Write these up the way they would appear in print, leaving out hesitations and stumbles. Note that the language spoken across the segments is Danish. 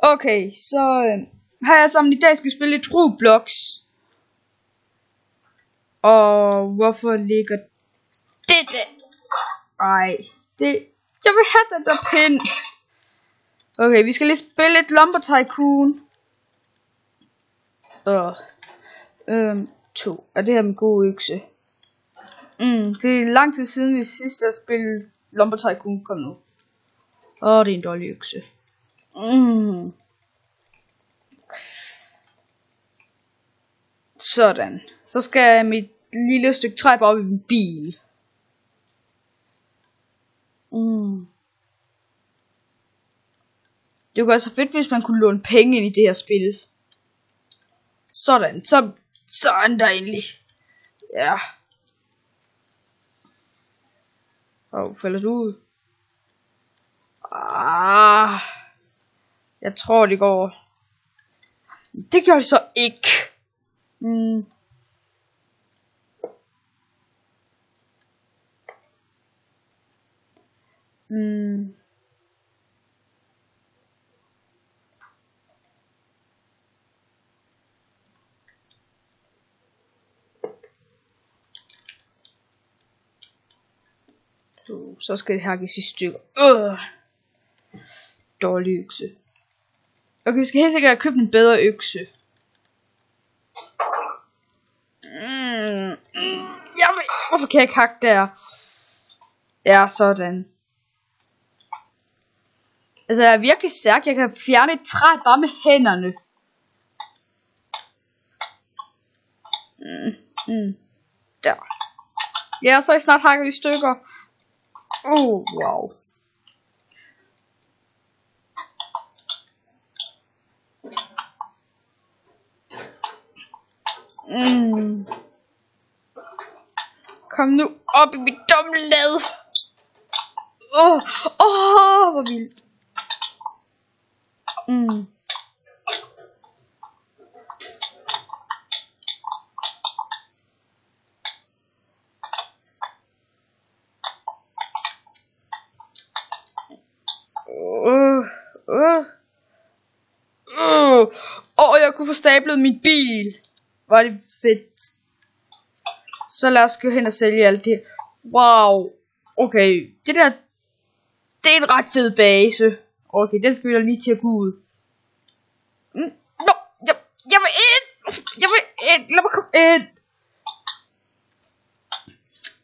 Okay, så har jeg sammen i dag skal spille lidt Roblox. Og hvorfor ligger det der? Ej, det... Jeg vil have den der pind. Okay, vi skal lige spille et Lumber Tycoon. 2. Er det her med god økse? Det er lang tid siden vi sidst har spillet Lumber Tycoon. Kom nu. Det er en dårlig økse. Sådan. Så skal mit lille stykke træ bare op i min bil. Det kunne være så fedt, hvis man kunne låne penge ind i det her spil. Sådan. Sådan der endelig. Ja. Falder du ud? Jeg tror det går. Det gør det så ikke. Så skal det hakkes i stykker. Dårlig økse. Okay, vi skal helt sikkert have købt en bedre økse. Hvorfor kan jeg ikke hakke der? Ja, sådan. Altså, jeg er virkelig stærk. Jeg kan fjerne et træ bare med hænderne. Der. Ja, så er jeg snart hakket i stykker. Wow. Kom nu op i mit dumme led. Hvor vildt. Jeg kunne få stablet min bil. Var det fedt. Så lad os gå hen og sælge alt det. Wow. Okay, det er en ret fed base. Okay, den skal vi da lige til at gå ud. Jeg vil ind. Lad mig komme ind.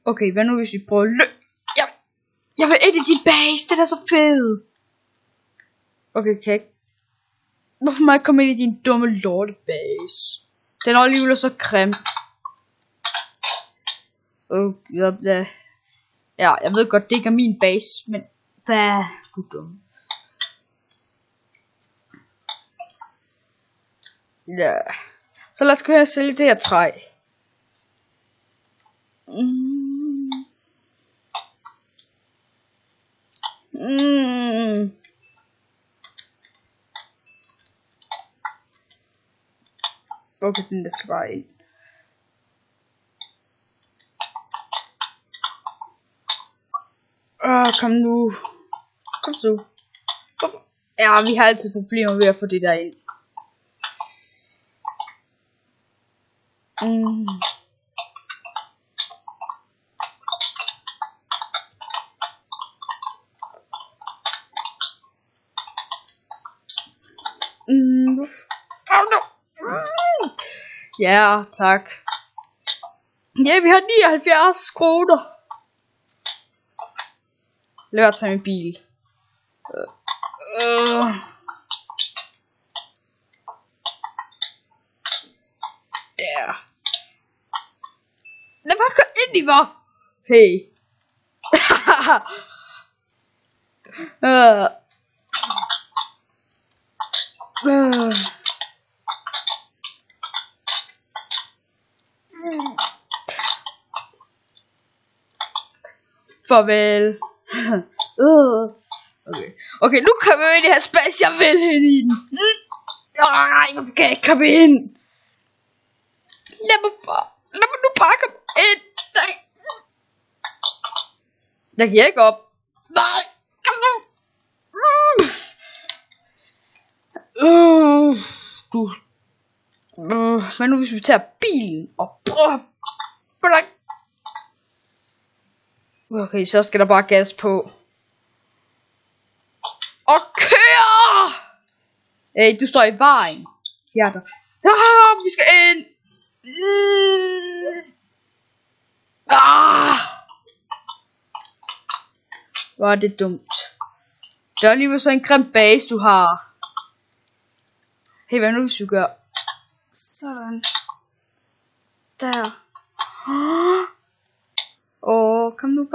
Okay, hvad nu hvis vi prøver jeg vil ind i din base. Det er så fedt. Okay, kan jeg ikke. Hvorfor må jeg ikke komme ind i din dumme lortebase? Den er alligevel så grim. Ja, jeg ved godt, det ikke er min base, men hvad? Du er dum. Ja. Så lad os gå hen og sælge det her træ. Okay, den skal bare ind. Kom nu. Kom så. Ja, vi har altid problemer ved at få det der ind. Ja, tak. Ja, vi har 79 kroner. Lad være at tage min bil. Der. Lad mig gå ind i mig. Hey. Farvel. Okay, nu kommer jeg ind i det her space, jeg vil ind i den. Nej, hvorfor kan jeg ikke komme ind? Lad mig nu bare komme ind. Nej. Jeg giver ikke op. Nej, kom nu. Du. Men nu hvis vi tager bilen og prøver. Okay, så skal der bare gas på. Og køre! Hey, du står i vejen. Hjerter. Vi skal ind. Hvor er det dumt. Det er alligevel så en grim base, du har. Hey, hvad nu hvis vi gør? Sådan. Der. Kom nu.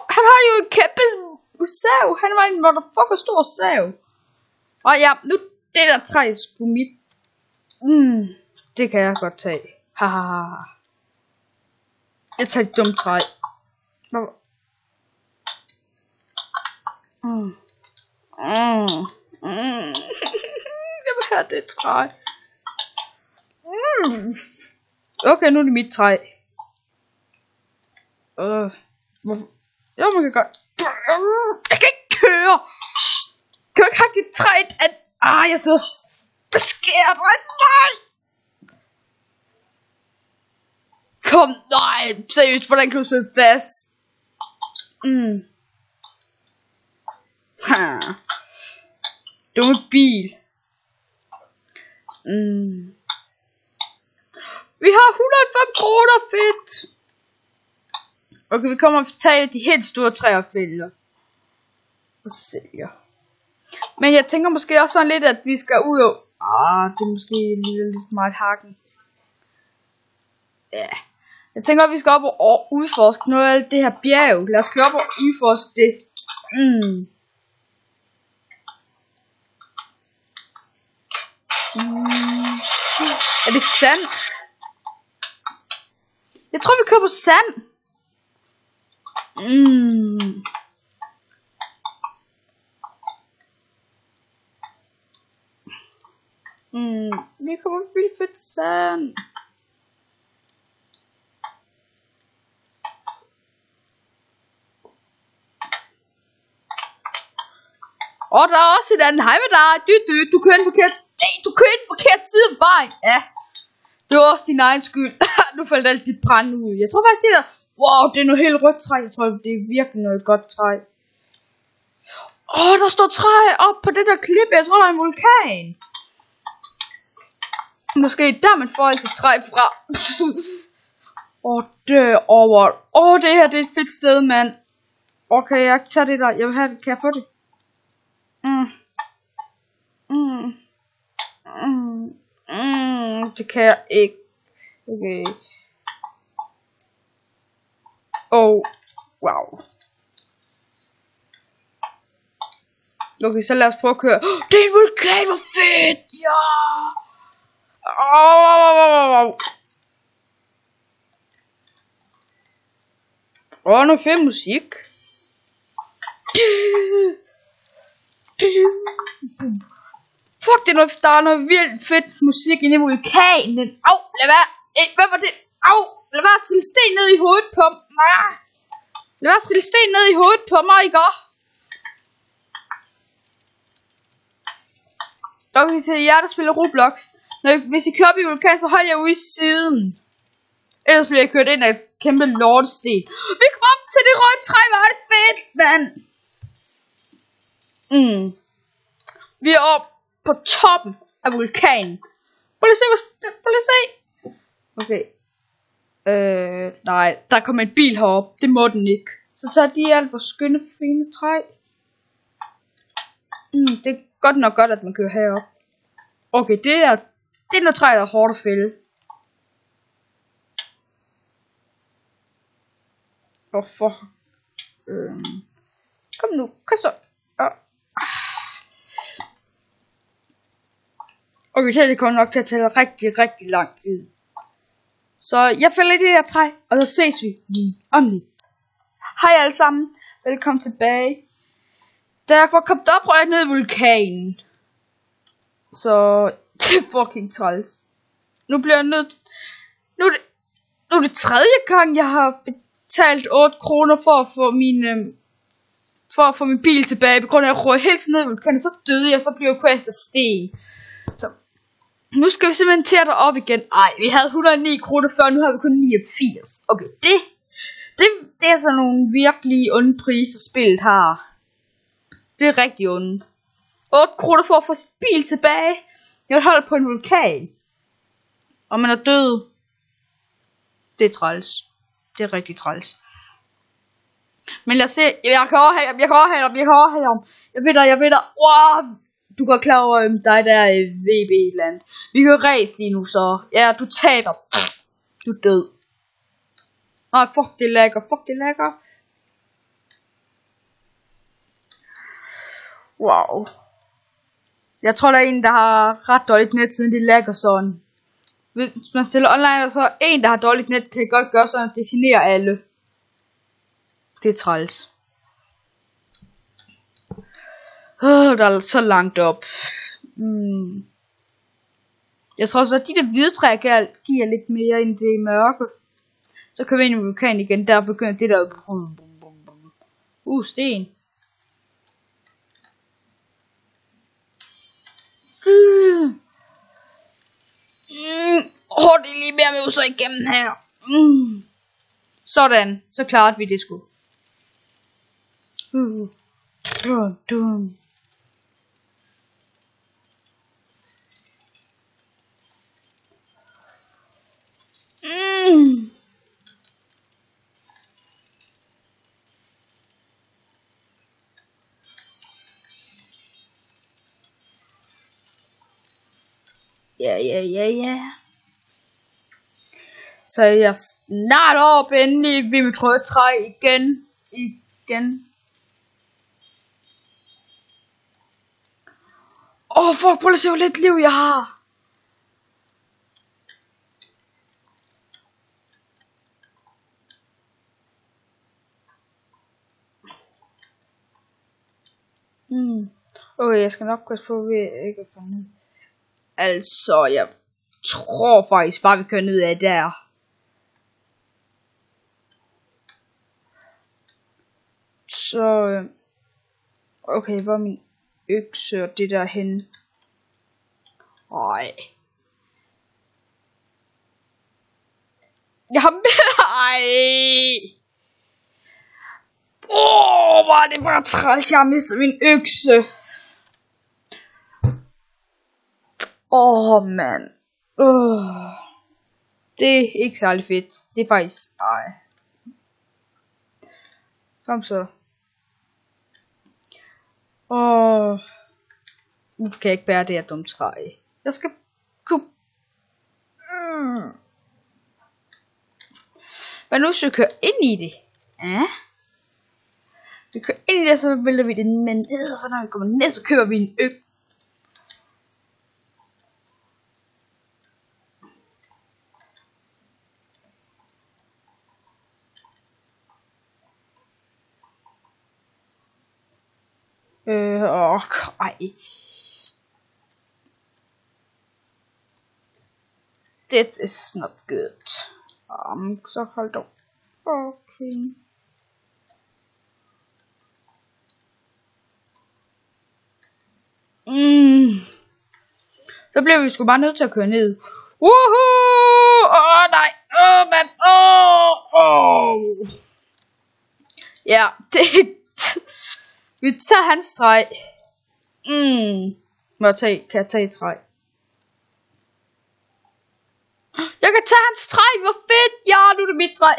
Han har jo en kæmpe sav. Han var en motherfucker stor sav. Og ja, nu det der træ sgu mit. Det kan jeg godt tage. Haha. Jeg tager et dumt træ. Jeg vil have det træ. Okay, nu er det mit træ. Hvorfor? Jo, man kan godt. Jeg kan ikke køre. Kan du ikke have dit træ? Jeg er så beskæret. Nej. Kom, nej. Seriøst, hvordan kan du sidde fast? Dumme bil. Vi har 105 kroner, fedt. Okay, vi kommer og tage de helt store træer og fælder. Og sælger. Men jeg tænker måske også sådan lidt, at vi skal ud og... det er måske lidt meget hakken. Ja. Jeg tænker, at vi skal op og udforske noget af alt det her bjerg. Lad os køre op og udforske det. Er det sand? Jeg tror, vi kører på sand. Vi kommer på vildt fedt sand. Og der er også et andet. Hej med dig. Du kører en forkert. Du kører en forkert side af vejen. Ja. Det var også din egen skyld. Nu faldt alt dit brand ud. Jeg tror faktisk det der. Wow, det er noget helt rødt træ. Jeg tror det er virkelig noget godt træ. Der står træ op på det der klip. Jeg tror der er en vulkan. Måske der man får altid træ fra. Derovre. Det her det er et fedt sted, mand. Okay, jeg tager det der. Jeg vil have det. Kan jeg få det? Det kan jeg ikke. Okay. Wow. Okay, så lad os prøve at køre. Det er en vulkan, hvor fedt! Ja! Noget fed musik. Fuck, der er noget vildt fedt musik inde i vulkanen. Lad være. Hvad var det? Lad være at trille sten ned i hovedet på mig. Lad være at trille sten ned i hovedet på mig, ikke? Okay, til jer, der spiller Roblox. Hvis I kører op i vulkan, så hold jer ude i siden. Ellers bliver jeg kørt ind af et kæmpe lortesten. Vi kommer op til det røde træ. Hvor er det fedt, mand. Vi er oppe på toppen af vulkanen. Prøv lige se. Okay. Nej, der kommer en bil herop. Det må den ikke. Så tager de alt for skønne, fine træ. Det er godt nok godt, at man kører herop. Okay, det er noget træ, der er hårdt at fælde. Hvorfor? Kom nu, kom så. Okay, det kommer nok til at tage rigtig lang tid. Så jeg fælder i det her træ, og så ses vi lige om lidt. Hej alle sammen, velkommen tilbage. Derfor kom der op ned i vulkanen. Så det er fucking træls. Nu bliver jeg nødt. Nu er det tredje gang, jeg har betalt 8 kroner for at få mine for at få min bil tilbage, på grund af at jeg røg helt ned i vulkanen, så døde jeg, så blev jeg kvastet af sten. Så nu skal vi simpelthen til at op igen. Ej, vi havde 109 kroner før, nu har vi kun 89. Okay, det er sådan nogle virkelig onde priser, spillet har. Det er rigtig onde. 8 kroner for at få sit bil tilbage. Jeg vil holde på en vulkan. Og man er død. Det er træls. Det er rigtig træls. Men lad os se. Jeg kan overhale ham. Jeg ved dig. Wow. Du går klar over dig der i VB-land. Vi kan race lige nu så. Ja, du taber. Du er død. Nej, fuck det lækker. Wow. Jeg tror der er en der har ret dårligt net, siden det lagger sådan. Hvis man stiller online, og så er en der har dårligt net, kan godt gøre sådan, at det generer alle. Det er træls. Der er så langt op. Jeg tror så at de der hvide træer giver lidt mere end det mørke. Så kører vi ind i vulkanen igen. Der begynder det der. Sten. Det er lige mere med så igennem her. Sådan. Så klarede vi det sgu. Ja. Så er jeg snart op endelig ved mit røde træ igen. Fuck, prøv at se hvor lidt liv jeg har. Okay, jeg skal nok gå på ved ikke at fange. Altså, jeg tror faktisk bare vi kører ned af der. Så okay, hvor er min økse og det der hen? Ej. Jeg har hvor er det bare træls, jeg har mistet min økse. Mand. Det er ikke særlig fedt. Det er faktisk... Ej. Kom så. Hvorfor kan jeg ikke bære det her dumme træ? Jeg skal kunne... Hvad nu, så kører ind i det? Ja? Vi kører ind i det, så vælter vi det ned, og så når vi kommer ned, så køber vi en øk. This is not good. Så hold dog. Fucking. Så bliver vi sgu bare nødt til at køre ned. Woohoo! Nej. Mand. Ja, det. Vi tager hans streg. Kan jeg tage et træ? Jeg kan tage hans træ, hvor fedt! Ja, nu er det mit træ.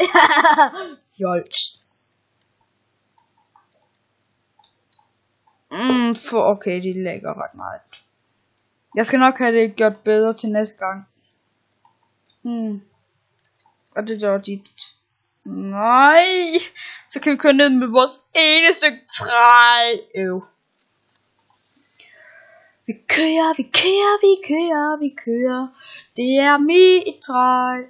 Jolt. Okay, de lægger ret meget. Jeg skal nok have det gjort bedre til næste gang. Og det der dit. Nej. Så kan vi køre ned med vores ene stykke træ. Vi kører. Det er mit træ.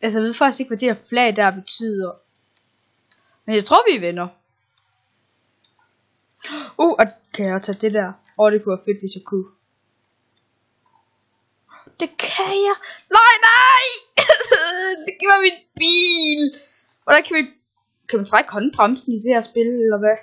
Altså, jeg ved faktisk ikke, hvad det her flag der betyder. Men jeg tror, vi er venner. Og kan jeg tage det der? Det kunne være fedt, hvis jeg kunne. Det kan jeg. Nej! Det giver min bil. Hvordan kan vi Kan man trække håndbremsen i det her spil, eller hvad?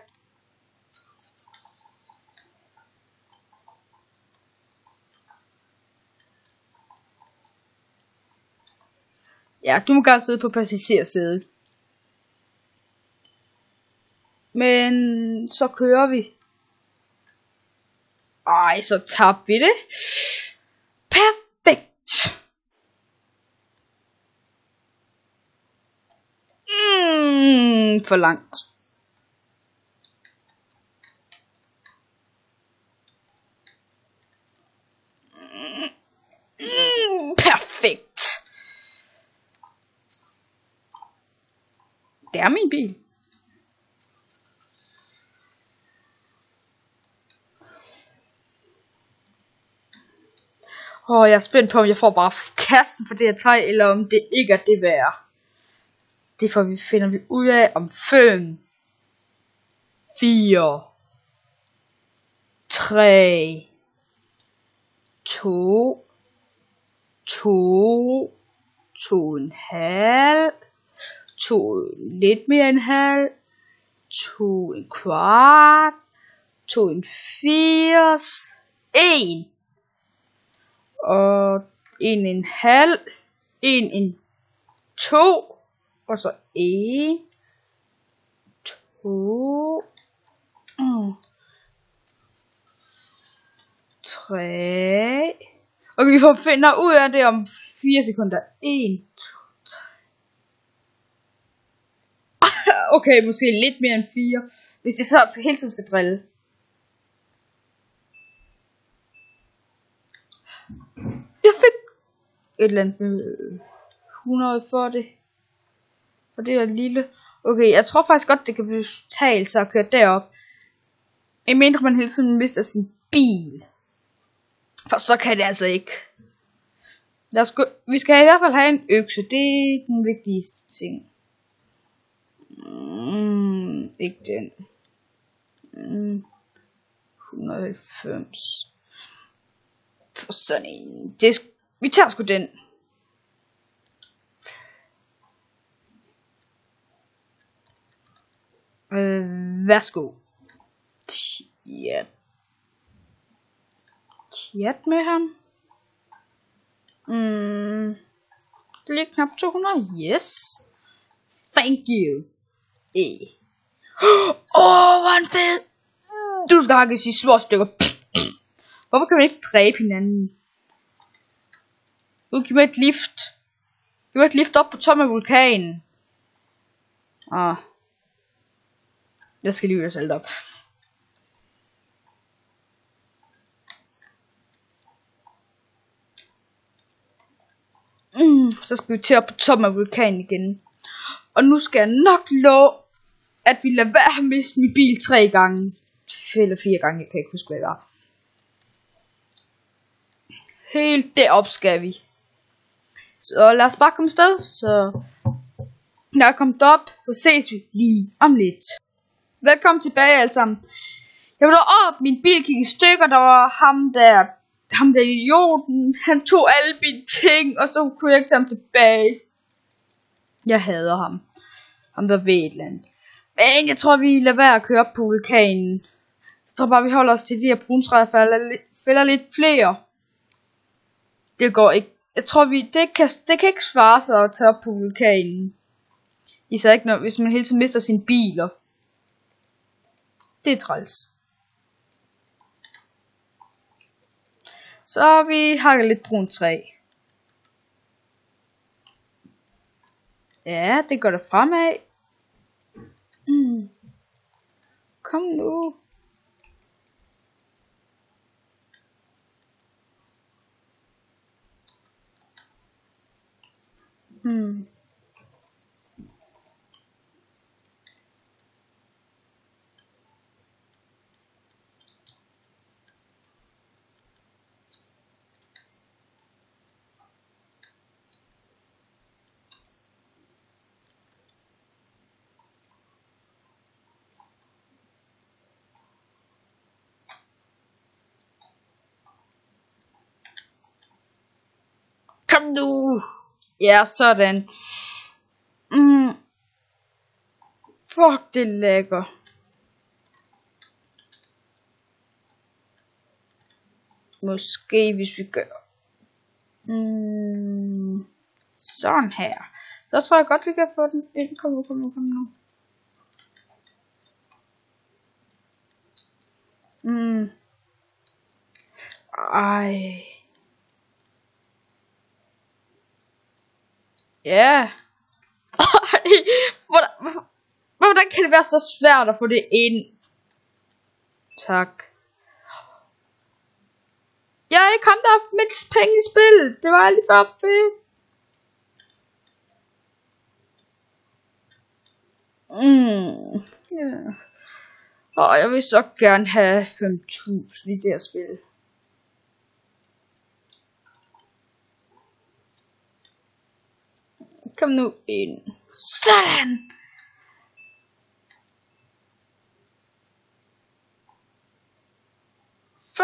Ja, du må gerne sidde på passagersædet. Men så kører vi. Ej, så tabte vi det. Perfekt. For langt. Perfekt. Det er min bil. Jeg er spændt på, om jeg får bare kassen for det her træ, eller om det ikke er det værd. Det finder vi ud af om 5, 4, 3, 2, 2, 2,5, 2 lidt mere end halv, 2 en kvart, 2 en 80, 1 og 1 en halv, 1 en 2 og så 1, 2, 3. Okay, vi får finder ud af det om 4 sekunder. 1. Okay, måske lidt mere end 4. Hvis det så hele tiden skal drille. Jeg fik et eller andet med 100 for det. Og det er lille. Okay, jeg tror faktisk godt, det kan betale sig at køre derop. Mindre man hele tiden mister sin bil. For så kan det altså ikke. Vi skal i hvert fald have en økse. Det er den vigtigste ting. Ikke den. 190. For sådan en. Vi tager sgu den. Værsgo. Chat med ham. Lige knap 200. Yes. Thank you. Hvor en fed. Du skal hakkes i små stykker. Hvorfor kan man ikke dræbe hinanden? Giv mig et lift. Giv mig et lift op på toppen af vulkanen. Jeg skal lige ud og op. Så skal vi til op på toppen af vulkanen igen. Og nu skal jeg nok love, at vi lader være at miste min bil 3 gange. Eller 4 gange, jeg kan ikke huske hvad det var. Helt derop skal vi. Så lad os bare komme afsted. Så når jeg er kommet op, så ses vi lige om lidt. Velkommen tilbage alle sammen. Jeg var op, min bil gik i stykker, der var ham der idioten, han tog alle mine ting, og så kunne jeg ikke tage ham tilbage. Jeg hader ham. Ham der ved et eller andet. Men jeg tror vi lader være at køre op på vulkanen. Jeg tror bare vi holder os til de her bruntræer, fælder lidt flere. Det går ikke. Jeg tror det kan ikke svare sig at tage op på vulkanen. Især ikke når, hvis man hele tiden mister sine biler. Det er træls. Så vi hakker lidt brunt træ. Ja, det går der fremad. Kom nu. Kom nu. Ja, sådan. det er lækker. Måske hvis vi gør sådan her, så tror jeg godt vi kan få den ind. Kom nu. Ej. Ja. Hvordan kan det være så svært at få det ind? Tak. Jeg er ikke ham, der har mindst penge i spillet. Det var lige for fedt. Yeah. Og jeg vil så gerne have 5.000 i det her spil. Kom nu ind. Sådan. $516.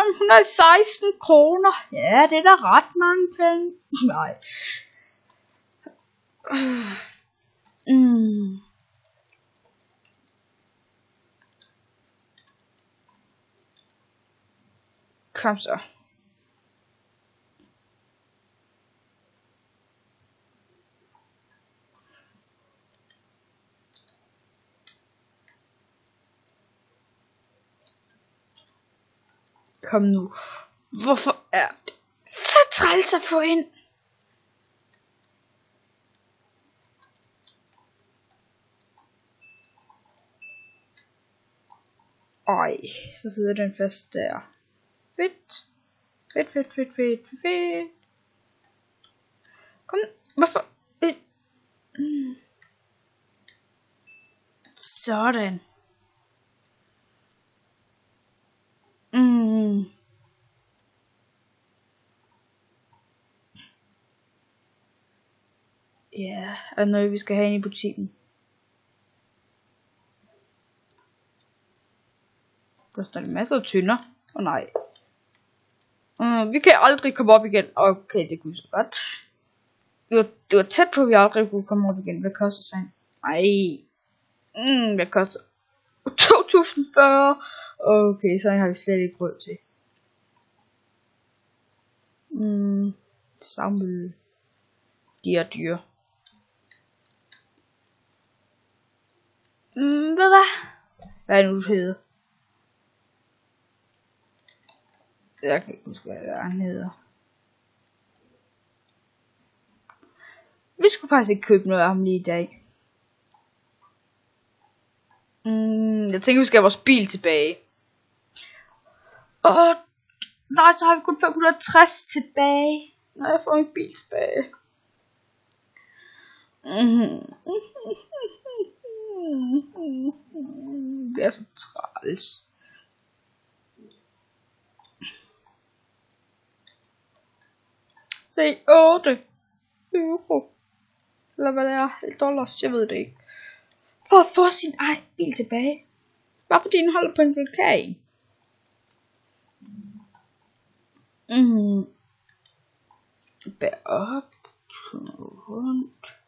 Ja, det er da ret mange penge. Nej. Kom så. Kom nu. Hvorfor er det så træls at få ind? Ej, så sidder den fast der. Fedt. Kom, hvorfor? Sådan. Ja, er der noget vi skal have ind i butikken? Der står en masse tynder. Nej. Vi kan aldrig komme op igen. Okay, det kunne så godt. Det var tæt på, at vi aldrig kunne komme op igen. Hvad koster sådan? Hvad koster? 2040. Okay, så har vi slet ikke råd til. Samle. De er dyre. Hvad da? Hvad er det nu, det hedder? Jeg kan ikke huske, hvad han hedder. Vi skulle faktisk ikke købe noget af ham lige i dag. Jeg tænker, vi skal have vores bil tilbage. Nej, så har vi kun 560 tilbage. Når jeg får min bil tilbage. Det er så træls. Se, 8 euro. Eller hvad det er, $1, jeg ved det ikke. For at få sin egen bil tilbage. Bare fordi den holder på en vulkan. Bær op. Rundt.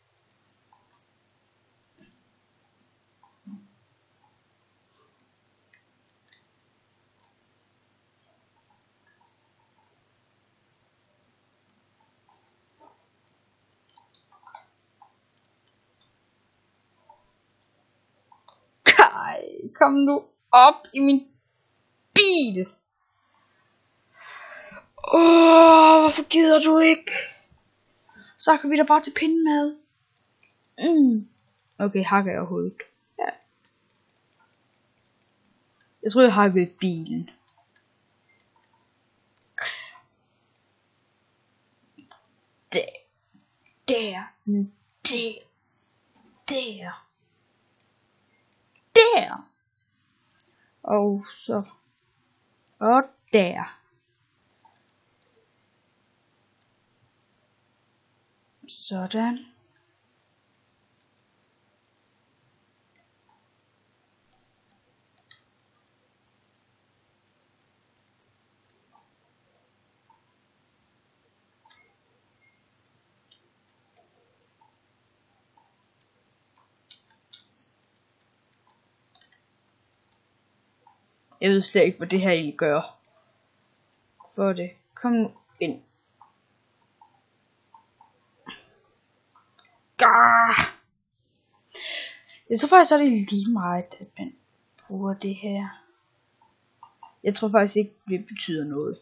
Kom nu op i min bil. Hvorfor gider du ikke? Så kan vi da bare til pindemad. Okay, hakker jeg hovedet. Ja. Jeg tror jeg hakkede bilen. Der. Og så. Og der. Sådan. Jeg ved slet ikke, hvad det her egentlig gør. For det. Kom nu ind. Gah! Jeg tror faktisk, at det er lige meget, at man bruger det her. Jeg tror faktisk ikke, det betyder noget.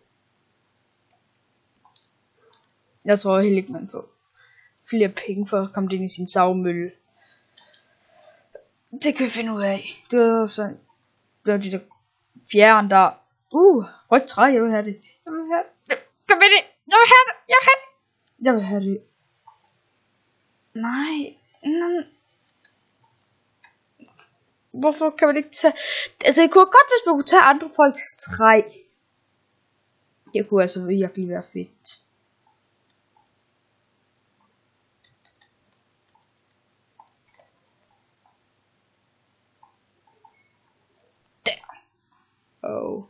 Jeg tror heller ikke, man får flere penge for at komme ind i sin savmølle. Det kan vi finde ud af. Det var sådan. Det var de der fjern der. Rødt træ, jeg vil have det. Jeg vil have det. Kom med det. Jeg vil have det. Jeg vil have det. Jeg vil have det. Nej. Hvorfor kan man ikke tage... Altså, det kunne godt, hvis man kunne tage andre folks træ. Det kunne altså virkelig være fedt. Der. Oh.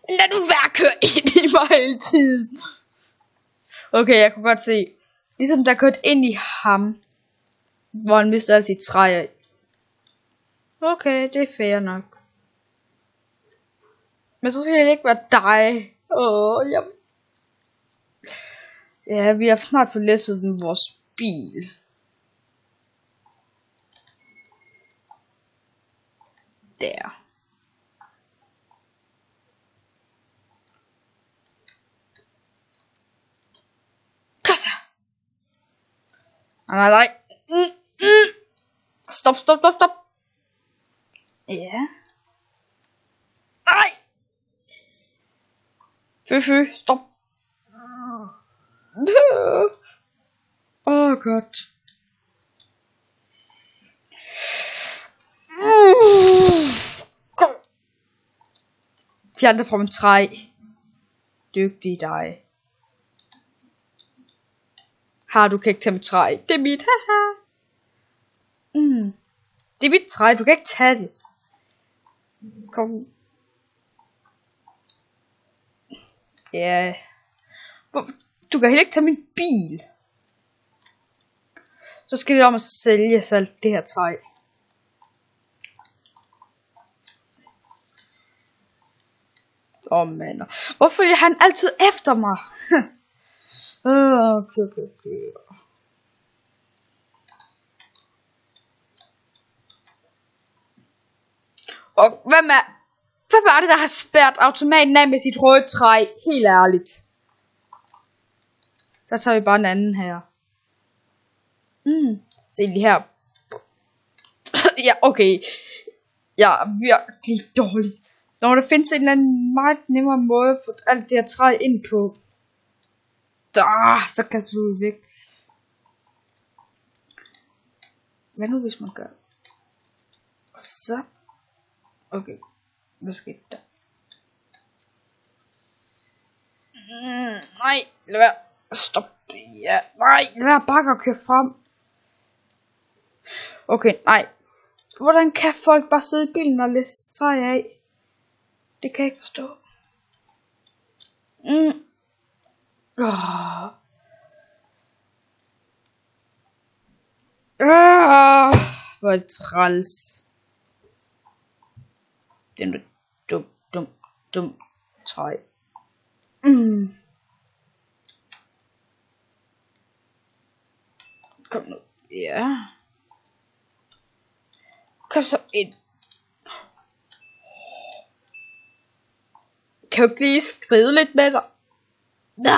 Lad nu være køre ind i mig hele tiden. Okay, jeg kunne godt se. Ligesom der kørte ind i ham. Hvor han mistede alle sit træ. Okay, det er fair nok. Men så skal det ikke være dig. Ja, vi har snart fået læsset med vores bil. Der. Kassa. Nej. Stop. Ja. Nej. Fy, stop. Godt. Kom. Fjern det fra min træ. Dygtig dig. Du kan ikke tage mit træ. Det er mit. Haha. Det er mit træ. Du kan ikke tage det. Kom. Ja. Du kan heller ikke tage min bil. Så skal det om at sælge alt det her træ. Mand. Hvorfor er han altid efter mig? Okay. Og hvem er det, der har spærret automaten af med sit røde træ? Helt ærligt. Så tager vi bare en anden her. Se lige her. Ja, okay. Jeg er virkelig dårlig. Når der findes en eller anden meget nemmere måde at få alt det her træ ind på. Så kan du væk. Hvad nu hvis man gør? Så. Okay. Hvad skete der? Nej, lad være. Stop. Ja. Nej, lad være bare at køre frem. Okay, nej. Hvordan kan folk bare sidde i bilen og læse træ af? Det kan jeg ikke forstå. Hvor er det træls. Den er dum træ. Kom nu. Ja. Kom så ind. Kan du ikke lige skride lidt med dig? Nej.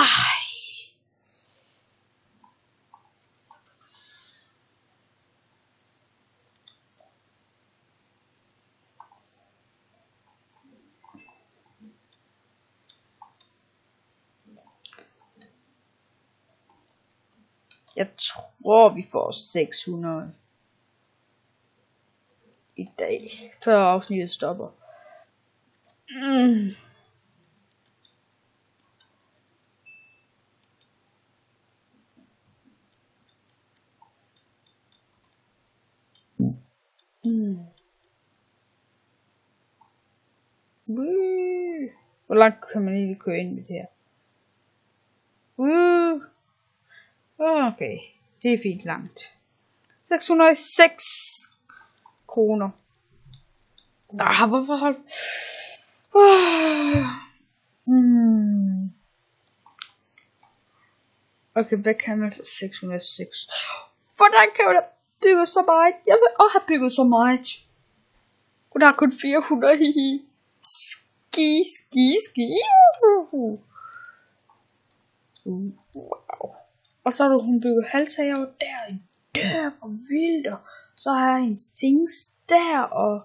Jeg tror vi får 600 i dag, før afsnittet stopper. Hvor langt kan man egentlig køre ind med det her? Okay, det er fint langt. 606 kroner. Hvorfor hold... Okay, hvad kan man for 606? Hvordan kan jeg bygge så meget? Jeg vil også have bygget så meget. Og der er kun 400, hihi. Ski. Wow. Og så har hun bygget halvtager over der. Det er for vildt. Og så har jeg hendes things der. Og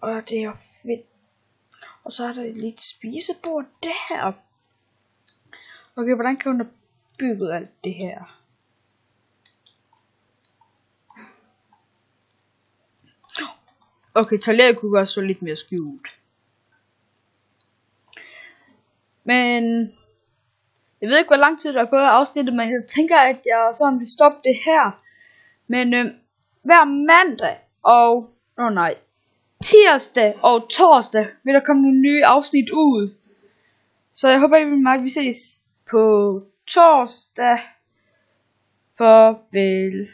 og det er fedt. Og så er der et lille spisebord der. Okay, hvordan kan hun have bygget alt det her? Okay, toilettet kunne også så lidt mere skjult. Men jeg ved ikke, hvor lang tid der er gået af afsnittet, men jeg tænker, at jeg sådan vil stoppe det her. Men hver mandag og tirsdag og torsdag vil der komme nogle nye afsnit ud. Så jeg håber, at vi ses på torsdag. Farvel.